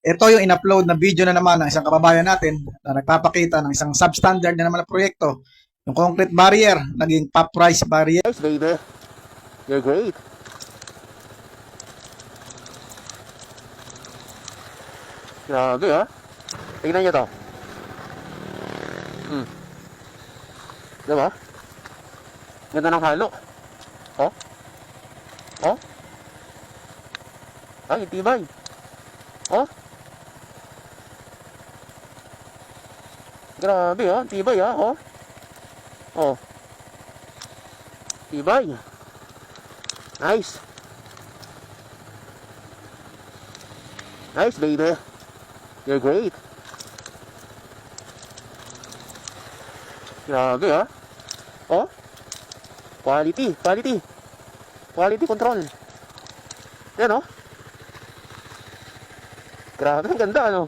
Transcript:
Ito yung in-upload na video na naman ng isang kababayan natin na nagpapakita ng isang substandard na naman na proyekto. Yung concrete barrier, naging pop rise barrier. Nice, baby. You're great. Grabe, ha? Tingnan nyo to. Diba? Ganda ng halo. Oh? Oh? Ay, tibay. Oh? Grabe, ha? Tibay, ha? Oh? Oh? Tibay. Nice. Nice, baby. You're great. Grabe, ha? Oh? Quality, quality. Quality control. Yan, oh. Grabe, ang ganda, ano?